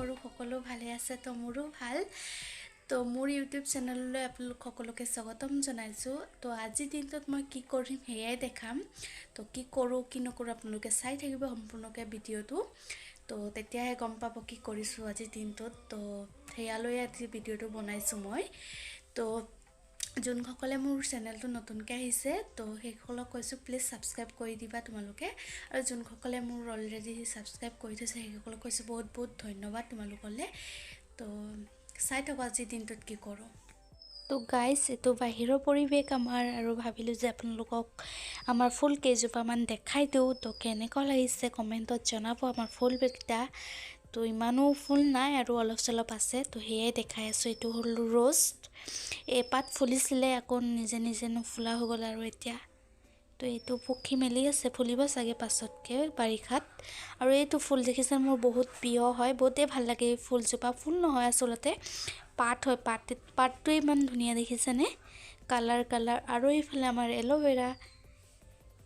কৰো সকলো ভালে আছে তো মোৰো ভাল তো মোৰ ইউটিউব চেনেললৈ আপোনালোক সকলোকে স্বাগতম জনাইছো তো আজি দিনটোত মই কি কৰিম হেয়াই দেখাম তো কি কৰো কি নকৰো আপোনালোকে চাই থাকিব সম্পূৰ্ণকৈ ভিডিওটো তো তেতিয়াহে গম পাব কি কৰিছো আজি দিনটোত তো হেয়ালৈ আজি ভিডিওটো বনাইছো মই তো যোনসকলে মোৰ চেনেলটো নতুনকৈ আহিছে তো সেইসকলক কৈছোঁ প্লিজ ছাবস্ক্ৰাইব কৰি দিবা তোমালোকে আৰু যোনসকলে মোৰ অলৰেডি ছাবস্ক্ৰাইব কৰি থৈছে সেইসকলক কৈছোঁ বহুত বহুত ধন্যবাদ তোমালোকলৈ তো চাই থাকা আজি দিনটোত কি কৰোঁ তো গাইজ এইটো বাহিৰৰ পৰিৱেশ আমাৰ আৰু ভাবিলোঁ যে আপোনালোকক আমাৰ ফুল কেইজোপামান দেখাই দিওঁ তো কেনেকুৱা লাগিছে কমেণ্টত জনাব আমাৰ ফুলকেইটা তো ইমানো ফুল নাই আৰু অলপ চলপ আছে তো সেয়াই দেখাই আছোঁ এইটো হ'ল ৰ'জ এই পাত ফুলিছিলে আকৌ নিজে নিজে নুফুলা হৈ গ'ল আৰু এতিয়া তো এইটো পক্ষী মেলি আছে ফুলিব চাগে পাছতকৈ বাৰিষাত আৰু এইটো ফুল দেখিছে মোৰ বহুত প্ৰিয় হয় বহুতেই ভাল লাগে এই ফুলজোপা ফুল নহয় আচলতে পাত হয় পাতটোৱে ইমান ধুনীয়া দেখিছেনে কালাৰ আৰু এইফালে আমাৰ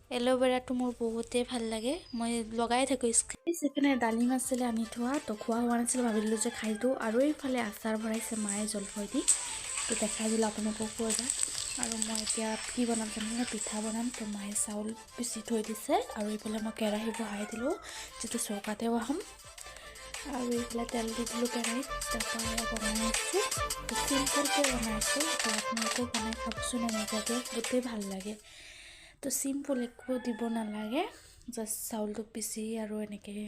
এল'ভেৰাটো মোৰ বহুতেই ভাল লাগে মই লগাই থাকোঁ সেইপিনে ডালিম আছিলে আনি থোৱা তো খোৱা হোৱা নাছিল ভাবিলোঁ যে খাই দিওঁ আৰু এইফালে আচাৰ ভৰাইছে মায়ে জলফাই দি তো দেখাই দিলোঁ আপোনালোকক কৈ যা আৰু মই এতিয়া কি বনাম জানেনে পিঠা বনাম তো মায়ে চাউল পিচি থৈ দিছে আৰু এইফালে মই কেৰাহী বহাই দিলোঁ যিটো চৌকাতে বহাম আৰু এইফালে তেল দি দিলোঁ কেৰাহীত তাৰপৰা বনাই আছোঁ তো চিম্পুলকৈ বনাইছোঁ তো আপোনালোকেও বনাই খাবচোন এনেকুৱাকৈ গোটেই ভাল লাগে তো চিম্পুল একো দিব নালাগে জাষ্ট চাউলটো পিচি আৰু এনেকৈ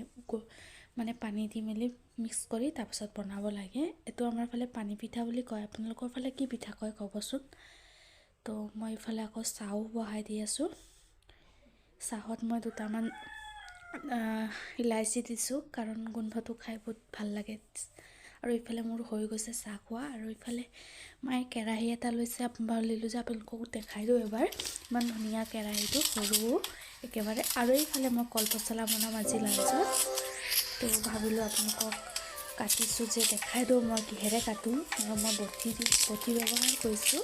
মানে পানী দি মেলি মিক্স কৰি তাৰপিছত বনাব লাগে এইটো আমাৰ ফালে পানী পিঠা বুলি কয় আপোনালোকৰ ফালে কি পিঠা কয় ক'বচোন তো মই এইফালে আকৌ চাহ বহাই দি আছোঁ চাহত মই দুটামান ইলাইচি দিছোঁ কাৰণ গোন্ধটো খাই বহুত ভাল লাগে আৰু এইফালে মোৰ হৈ গৈছে চাহ খোৱা আৰু এইফালে মায়ে কেৰাহী এটা লৈছে ভাবিলোঁ যে আপোনালোকক দেখাই দিওঁ এবাৰ ইমান ধুনীয়া কেৰাহীটো সৰু একেবাৰে আৰু এইফালে মই কলপচলা বনাম আজি লাঞ্চত তো ভাবিলোঁ আপোনালোকক কাটিছোঁ যে দেখাই দিওঁ মই কিহেৰে কাটোঁ আৰু মই বটি ব্যৱহাৰ কৰিছোঁ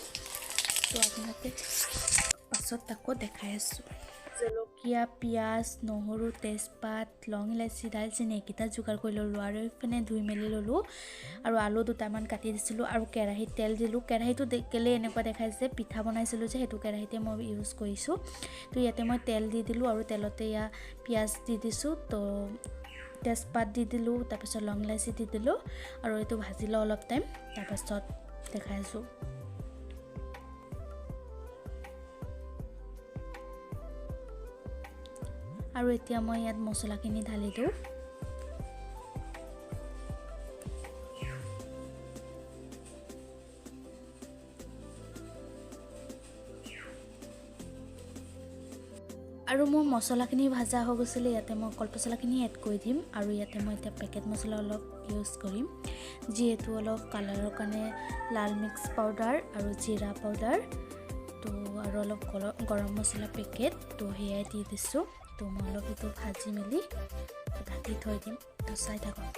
তো আপোনালোকে পাছত আকৌ দেখাই আছোঁ জলকীয়া পিঁয়াজ নহৰু তেজপাত লং ইলাচি দালচেনি এইকেইটা যোগাৰ কৰি ল'লোঁ আৰু এইপিনে ধুই মেলি ল'লোঁ আৰু আলু দুটামান কাটি দিছিলোঁ আৰু কেৰাহীত তেল দিলোঁ কেৰাহীটো কেলৈ এনেকুৱা দেখাইছে পিঠা বনাইছিলোঁ যে সেইটো কেৰাহীতে মই ইউজ কৰিছোঁ তো ইয়াতে মই তেল দি দিলোঁ আৰু তেলতে ইয়াত পিঁয়াজ দি দিছোঁ তো তেজপাত দি দিলোঁ তাৰপিছত লং ইলাচি দি দিলোঁ আৰু এইটো ভাজি লওঁ অলপ টাইম তাৰপাছত দেখাই আছোঁ আৰু এতিয়া মই ইয়াত মছলাখিনি ঢালি দিওঁ আৰু মোৰ মছলাখিনি ভাজা হৈ গৈছিলে ইয়াতে মই কলপচলাখিনি এড কৰি দিম আৰু ইয়াতে মই এতিয়া পেকেট মছলা অলপ ইউজ কৰিম যিহেতু অলপ কালাৰৰ কাৰণে লাল মিক্স পাউডাৰ আৰু জিৰা পাউডাৰ তো আৰু অলপ গৰম মছলা পেকেট তো সেয়াই দি দিছোঁ তো মই অলপ এইটো ভাজি মেলি ঢাকি থৈ দিম তো চাই থাকক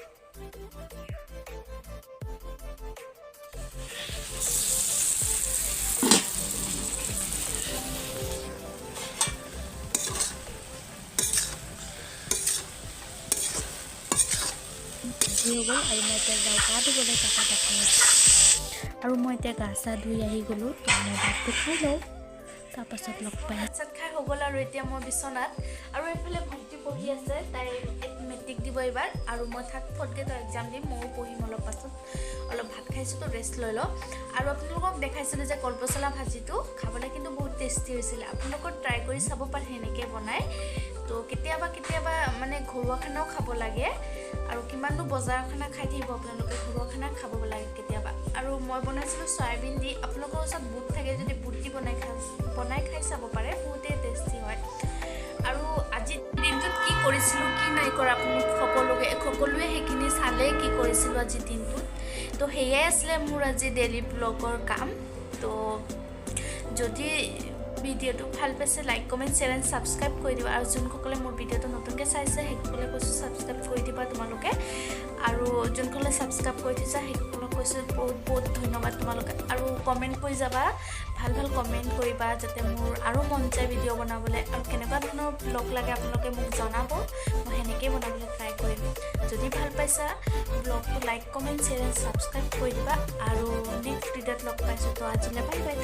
হৈ গ'ল আৰু মই এতিয়া যাওঁ গা ধুবলৈ কাটা দেখাই আছোঁ আৰু মই এতিয়া গা চা ধুই আহি গ'লোঁ তো মই ভাতটো খাই লওঁ তাৰপাছত লগ পাই ভাত খাই হৈ গ'ল আৰু এতিয়া মই বিচনাত আৰু এইফালে ভণ্টি পঢ়ি আছে তাই মেট্ৰিক দিব এইবাৰ আৰু মই থাৰ্ড ফ'ৰ্থ গ্ৰেডৰ এক্সাম দিম ময়ো পঢ়িম অলপ পাছত অলপ ভাত খাইছোঁ তো ৰেষ্ট লৈ লওঁ আৰু আপোনালোকক দেখাইছিলোঁ যে কলপচলা ভাজিটো খাবলৈ কিন্তু বহুত টেষ্টি হৈছিলে আপোনালোকক ট্ৰাই কৰি চাব পাৰে সেনেকৈ বনাই তো কেতিয়াবা মানে ঘৰুৱা খানাও খাব লাগে আৰু কিমাননো বজাৰৰ খানা খাই থাকিব আপোনালোকে ঘৰুৱা খানা খাব লাগে কেতিয়াবা আৰু মই বনাইছিলোঁ চয়াবিন দি আপোনালোকৰ ওচৰত বুট থাকে যদি বুট দি বনাই খাই চাব পাৰে বহুতেই টেষ্টি হয় আৰু আজি দিনটোত কি কৰিছিলোঁ কি নাই কৰা আপোনালোক সকলোৱে সেইখিনি চালে কি কৰিছিলোঁ আজি দিনটোত তো সেয়াই আছিলে মোৰ আজি ডেইলি ব্লগৰ কাম তো যদি ভিডিওটো ভাল পাইছে like comment share and subscribe কৰি দিবা আৰু যোনসকলে মোৰ ভিডিওটো নতুনকৈ চাইছে সেইসকলে কৈছোঁ ছাবস্ক্ৰাইব কৰি দিবা তোমালোকে আৰু যোনসকলে ছাবস্ক্ৰাইব কৰি থৈছা সেইসকলক কৈছোঁ বহুত বহুত ধন্যবাদ তোমালোকে আৰু কমেণ্ট কৰি যাবা ভাল কমেণ্ট কৰিবা যাতে মোৰ আৰু মন যায় ভিডিঅ' বনাবলৈ আৰু কেনেকুৱা ধৰণৰ ব্লগ লাগে আপোনালোকে মোক জনাব মই সেনেকৈয়ে বনাবলৈ ট্ৰাই কৰিম যদি ভাল পাইছা ব্লগটো like comment share and subscribe কৰি দিবা আৰু নেক্সট ভিডিঅ'ত লগ পাইছোঁ তো আজিলৈ বাই বাই।